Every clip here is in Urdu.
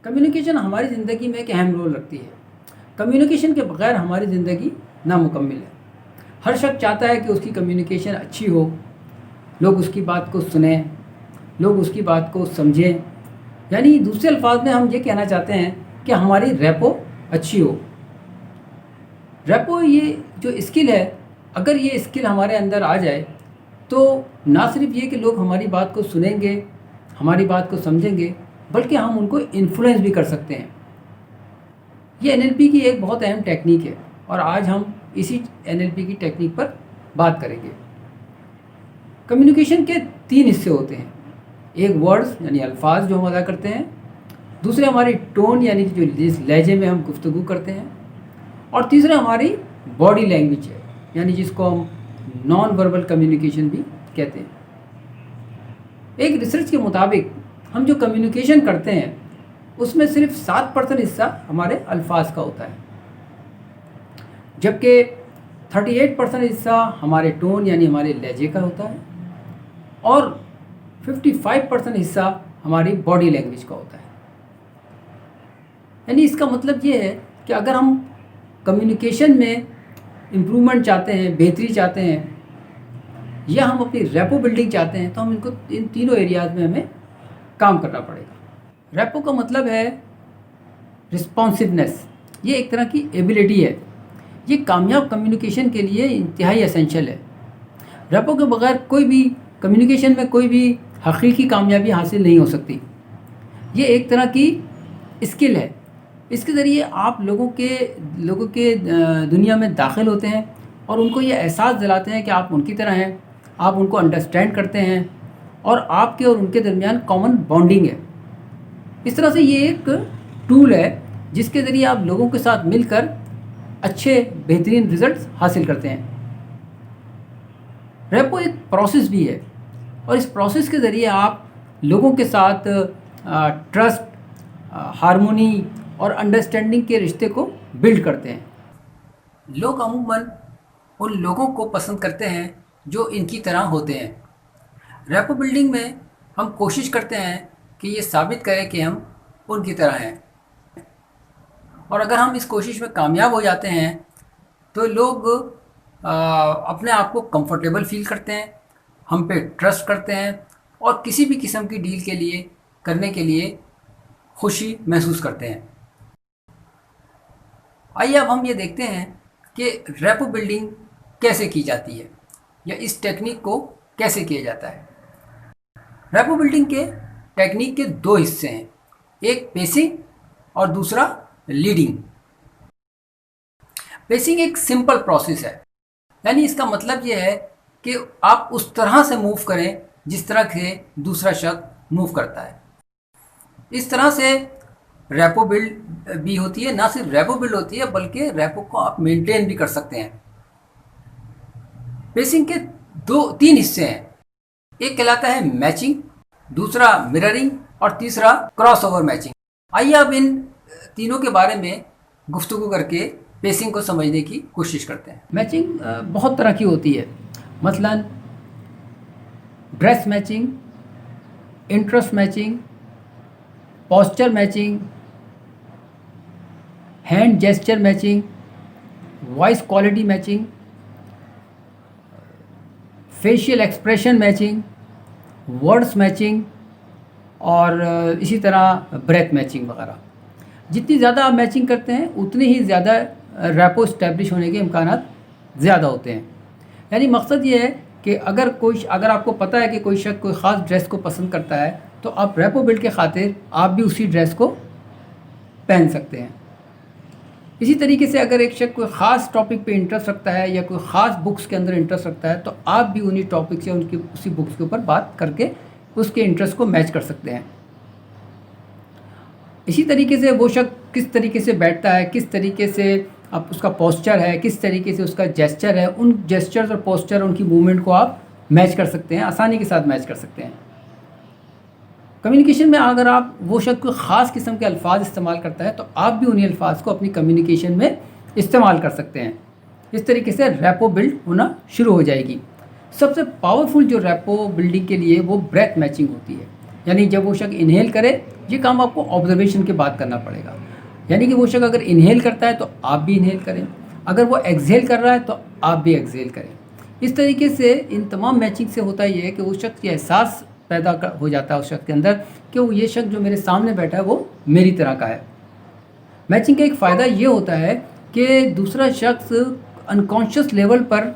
کمیونیکیشن ہماری زندگی میں ایک اہم رول رکھتی ہے. کمیونیکیشن کے بغیر ہماری زندگی نامکمل ہے. ہر شخص چاہتا ہے کہ اس کی کمیونیکیشن اچھی ہو، لوگ اس کی بات کو سنیں، لوگ اس کی بات کو سمجھیں. یعنی دوسرے الفاظ میں ہم یہ کہنا چاہتے ہیں کہ ہماری ریپو اچھی ہو. ریپو یہ جو اسکل ہے، اگر یہ اسکل ہمارے اندر آ جائے تو نہ صرف یہ کہ لوگ ہماری بات کو سنیں گے، ہماری بات کو سمجھیں گے، بلکہ ہم ان کو انفلوئنس بھی کر سکتے ہیں. یہ NLP کی ایک بہت اہم ٹیکنیک ہے اور آج ہم اسی NLP کی ٹیکنیک پر بات کریں گے. کمیونیکیشن کے 3 حصے ہوتے ہیں. ایک ورڈز یعنی الفاظ جو ہم ادا کرتے ہیں، دوسرے ہماری ٹون یعنی جو جس لہجے میں ہم گفتگو کرتے ہیں، اور تیسرا ہماری باڈی لینگویج ہے یعنی جس کو ہم نان وربل کمیونیکیشن بھی کہتے ہیں. ایک ریسرچ کے مطابق ہم جو کمیونیکیشن کرتے ہیں اس میں صرف 7% حصہ ہمارے الفاظ کا ہوتا ہے، جبکہ 38% حصہ ہمارے ٹون یعنی ہمارے لہجے کا ہوتا ہے، اور 55% حصہ ہماری باڈی لینگویج کا ہوتا ہے. یعنی اس کا مطلب یہ ہے کہ اگر ہم کمیونیکیشن میں امپرومنٹ چاہتے ہیں، بہتری چاہتے ہیں، یا ہم اپنی ریپو بلڈنگ چاہتے ہیں، تو ہم ان تینوں ایریاز میں ہمیں کام کرنا پڑے گا. ریپو کا مطلب ہے رسپانسونیس. یہ ایک طرح کی ایبلٹی ہے. یہ کامیاب کمیونیکیشن کے لیے انتہائی اسینشیل ہے. ریپو کے بغیر کوئی بھی کمیونیکیشن میں کوئی بھی حقیقی کامیابی حاصل نہیں ہو سکتی. یہ ایک طرح کی اسکل ہے. اس کے ذریعے آپ لوگوں کے دنیا میں داخل ہوتے ہیں اور ان کو یہ احساس دلاتے ہیں کہ آپ ان کی طرح ہیں، آپ ان کو انڈرسٹینڈ کرتے ہیں، اور آپ کے اور ان کے درمیان کامن بانڈنگ ہے. اس طرح سے یہ ایک ٹول ہے جس کے ذریعے آپ لوگوں کے ساتھ مل کر اچھے بہترین رزلٹس حاصل کرتے ہیں. ریپو ایک پروسیس بھی ہے، اور اس پروسیس کے ذریعے آپ لوگوں کے ساتھ ٹرسٹ، ہارمونی اور انڈرسٹینڈنگ کے رشتے کو بلڈ کرتے ہیں. لوگ عموماً ان لوگوں کو پسند کرتے ہیں جو ان کی طرح ہوتے ہیں. ریپو بلڈنگ میں ہم کوشش کرتے ہیں کہ یہ ثابت کریں کہ ہم ان کی طرح ہیں، اور اگر ہم اس کوشش میں کامیاب ہو جاتے ہیں تو لوگ اپنے آپ کو کمفرٹیبل فیل کرتے ہیں، ہم پہ ٹرسٹ کرتے ہیں، اور کسی بھی قسم کی ڈیل کرنے کے لیے خوشی محسوس کرتے ہیں. آئیے اب ہم یہ دیکھتے ہیں کہ ریپو بلڈنگ کیسے کی جاتی ہے یا اس ٹیکنیک کو کیسے کیا جاتا ہے. ریپو بلڈنگ کے ٹیکنیک کے 2 حصے ہیں، ایک پیسنگ اور دوسرا لیڈنگ. پیسنگ ایک سمپل پروسیس ہے، یعنی اس کا مطلب یہ ہے کہ آپ اس طرح سے موو کریں جس طرح سے دوسرا شخص موو کرتا ہے. اس طرح سے ریپو بلڈ بھی ہوتی ہے. نہ صرف ریپو بلڈ ہوتی ہے بلکہ ریپو کو آپ مینٹین بھی کر سکتے ہیں. پیسنگ کے 3 حصے ہیں، ایک کہلاتا ہے میچنگ، دوسرا مررنگ، اور تیسرا کراس اوور میچنگ. آئیے اب ان تینوں کے بارے میں گفتگو کر کے پیسنگ کو سمجھنے کی کوشش کرتے ہیں. میچنگ بہت طرح کی ہوتی ہے، مثلا dress matching, interest matching, posture matching, hand gesture matching, voice quality matching, facial expression matching, words matching, اور اسی طرح بریتھ میچنگ وغیرہ. جتنی زیادہ آپ میچنگ کرتے ہیں اتنی ہی زیادہ ریپو اسٹیبلش ہونے کے امکانات زیادہ ہوتے ہیں. یعنی مقصد یہ ہے کہ اگر آپ کو پتہ ہے کہ کوئی شخص کوئی خاص ڈریس کو پسند کرتا ہے تو آپ ریپو بلڈ کے خاطر آپ بھی اسی ڈریس کو پہن سکتے ہیں. اسی طریقے سے اگر ایک شخص کوئی خاص ٹاپک پہ انٹرسٹ رکھتا ہے یا کوئی خاص بکس کے اندر انٹرسٹ رکھتا ہے تو آپ بھی انہی ٹاپک سے اسی بکس کے اوپر بات کر کے اس کے انٹرسٹ کو میچ کر سکتے ہیں. اسی طریقے سے وہ شخص کس طریقے سے بیٹھتا ہے، کس طریقے سے اب اس کا پوسچر ہے، کس طریقے سے اس کا جیسچر ہے، ان جیسچرز اور پوسچر ان کی موومنٹ کو آپ میچ کر سکتے ہیں، آسانی کے ساتھ میچ کر سکتے ہیں. کمیونیکیشن میں اگر آپ وہ شخص کوئی خاص قسم کے الفاظ استعمال کرتا ہے تو آپ بھی انہی الفاظ کو اپنی کمیونیکیشن میں استعمال کر سکتے ہیں. اس طریقے سے ریپو بلڈ ہونا شروع ہو جائے گی. سب سے پاورفل جو ریپو بلڈنگ کے لیے وہ بریتھ میچنگ ہوتی ہے. یعنی جب وہ شخص انہیل کرے، یہ کام آپ کو آبزرویشن کے بعد کرنا پڑے گا، یعنی کہ وہ شخص اگر انہیل کرتا ہے تو آپ بھی انہیل کریں، اگر وہ ایکزیل کر رہا ہے تو آپ بھی ایکزیل کریں۔ اس طریقے سے ان تمام میچنگ سے ہوتا یہ ہے کہ اس شخص یہ احساس پیدا ہو جاتا ہے اس شخص کے اندر کہ وہ یہ شخص جو میرے سامنے بیٹھا ہے وہ میری طرح کا ہے۔ میچنگ کا ایک فائدہ یہ ہوتا ہے کہ دوسرا شخص انکانشیس لیول پر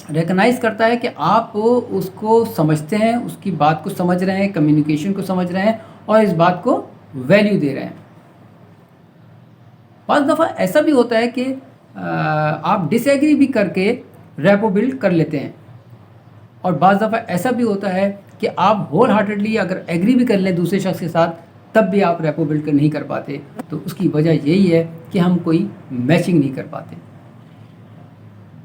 ریکگنائز کرتا ہے کہ آپ اس کو سمجھتے ہیں، اس کی بات کو سمجھ رہے ہیں، کمیونیکیشن کو سمجھ رہے ہیں اور اس بات کو ویلیو دے رہے ہیں۔ بعض دفعہ ایسا بھی ہوتا ہے کہ آپ ڈس ایگری بھی کر کے ریپو بلڈ کر لیتے ہیں، اور بعض دفعہ ایسا بھی ہوتا ہے کہ آپ ہول ہارٹیڈلی اگر ایگری بھی کر لیں دوسرے شخص کے ساتھ تب بھی آپ ریپو بلڈ نہیں کر پاتے۔ تو اس کی وجہ یہی ہے کہ ہم کوئی میچنگ نہیں کر پاتے۔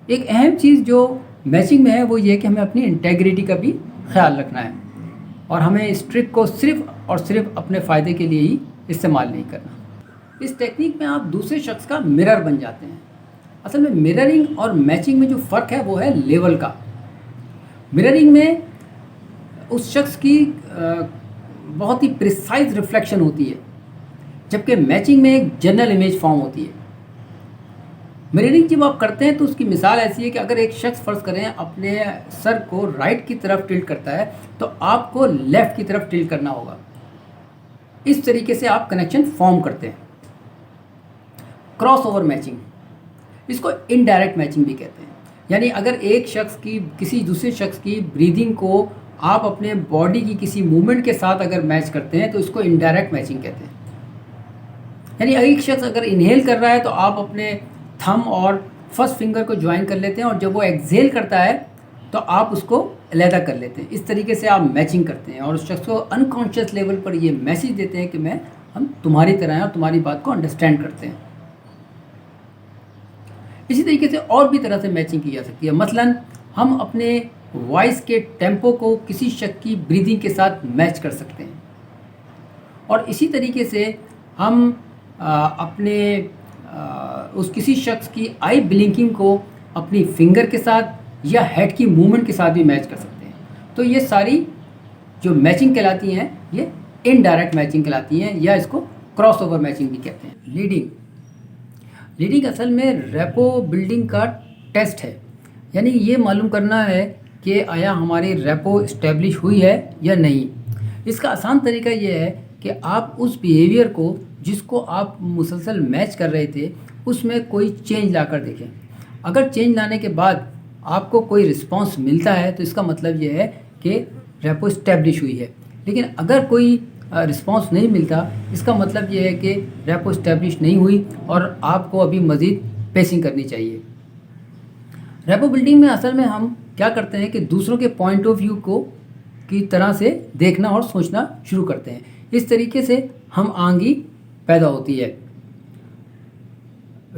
ایک اہم چیز جو میچنگ میں ہے وہ یہ کہ ہمیں اپنی انٹیگریٹی کا بھی خیال رکھنا ہے، اور ہمیں اس ٹرک کو صرف اور صرف اپنے فائدے کے لیے ہی استعمال نہیں کرنا۔ اس ٹیکنیک میں آپ دوسرے شخص کا مرر بن جاتے ہیں۔ اصل میں مررنگ اور میچنگ میں جو فرق ہے وہ ہے لیول کا۔ مررنگ میں اس شخص کی بہت ہی پریسائز ریفلیکشن ہوتی ہے، جبکہ میچنگ میں ایک جنرل امیج فارم ہوتی ہے۔ مررنگ جب آپ کرتے ہیں تو اس کی مثال ایسی ہے کہ اگر ایک شخص فرض کریں اپنے سر کو رائٹ کی طرف ٹلٹ کرتا ہے تو آپ کو لیفٹ کی طرف ٹلٹ کرنا ہوگا۔ اس طریقے سے آپ کنیکشن فارم کرتے ہیں۔ کراس اوور میچنگ، اس کو انڈائریکٹ میچنگ بھی کہتے ہیں، یعنی اگر ایک شخص کی کسی دوسرے شخص کی بریدنگ کو آپ اپنے باڈی کی کسی موومنٹ کے ساتھ اگر میچ کرتے ہیں تو اس کو انڈائریکٹ میچنگ کہتے ہیں۔ یعنی ایک شخص اگر انہیل کر رہا ہے تو آپ اپنے تھم اور فرسٹ فنگر کو جوائن کر لیتے ہیں، اور جب وہ ایکزیل کرتا ہے تو آپ اس کو علیحدہ کر لیتے ہیں۔ اس طریقے سے آپ میچنگ کرتے ہیں اور اس شخص کو انکانشیس لیول پر یہ میسیج دیتے ہیں کہ ہم تمہاری طرح ہیں اور تمہاری بات کو انڈرسٹینڈ کرتے ہیں۔ اسی طریقے سے اور بھی طرح سے میچنگ کی جا سکتی ہے۔ مثلاً ہم اپنے وائس کے ٹیمپو کو کسی شخص کی بریدنگ کے ساتھ میچ کر سکتے ہیں، اور اسی طریقے سے ہم اپنے اس کسی شخص کی آئی بلنکنگ کو اپنی فنگر کے ساتھ یا ہیڈ کی موومنٹ کے ساتھ بھی میچ کر سکتے ہیں۔ تو یہ ساری جو میچنگ کہلاتی ہیں یہ انڈائریکٹ میچنگ کہلاتی ہیں، یا اس کو کراس اوور میچنگ بھی کہتے ہیں۔ لیڈنگ اصل میں ریپو بلڈنگ کا ٹیسٹ ہے، یعنی یہ معلوم کرنا ہے کہ آیا ہماری ریپو اسٹیبلش ہوئی ہے یا نہیں۔ اس کا آسان طریقہ یہ ہے کہ آپ اس بیہیویئر کو جس کو آپ مسلسل میچ کر رہے تھے اس میں کوئی چینج لا کر دیکھیں۔ اگر چینج لانے کے بعد آپ کو کوئی رسپانس ملتا ہے تو اس کا مطلب یہ ہے کہ ریپو اسٹیبلش ہوئی ہے، لیکن اگر کوئی رسپانس نہیں ملتا اس کا مطلب یہ ہے کہ ریپو اسٹیبلش نہیں ہوئی اور آپ کو ابھی مزید پیسنگ کرنی چاہیے۔ ریپو بلڈنگ میں اصل میں ہم کیا کرتے ہیں کہ دوسروں کے پوائنٹ آف ویو کو کی طرح سے دیکھنا اور سوچنا شروع کرتے ہیں۔ اس طریقے سے ہم آہنگی پیدا ہوتی ہے۔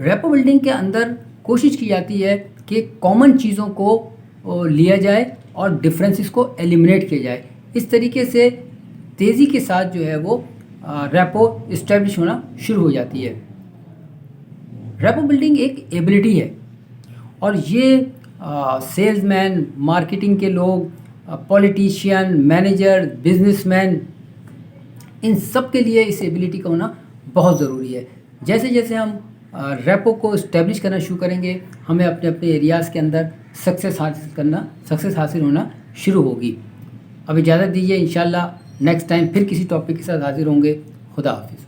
ریپو بلڈنگ کے اندر کوشش کی جاتی ہے کہ کامن چیزوں کو لیا جائے اور ڈفرینسز کو ایلیمنیٹ کیا جائے۔ اس طریقے سے تیزی کے ساتھ جو ہے وہ ریپو اسٹیبلش ہونا شروع ہو جاتی ہے۔ ریپو بلڈنگ ایک ایبلٹی ہے، اور یہ سیلز مین، مارکیٹنگ کے لوگ، پولیٹیشین، مینیجر، بزنس مین، ان سب کے لیے اس ایبلٹی کا ہونا بہت ضروری ہے۔ جیسے جیسے ہم ریپو کو اسٹیبلش کرنا شروع کریں گے ہمیں اپنے اپنے ایریاز کے اندر سکسیس حاصل ہونا شروع ہوگی۔ اب اجازت دیجیے، انشاءاللہ نیکسٹ ٹائم پھر کسی ٹاپک کے ساتھ حاضر ہوں گے۔ خدا حافظ۔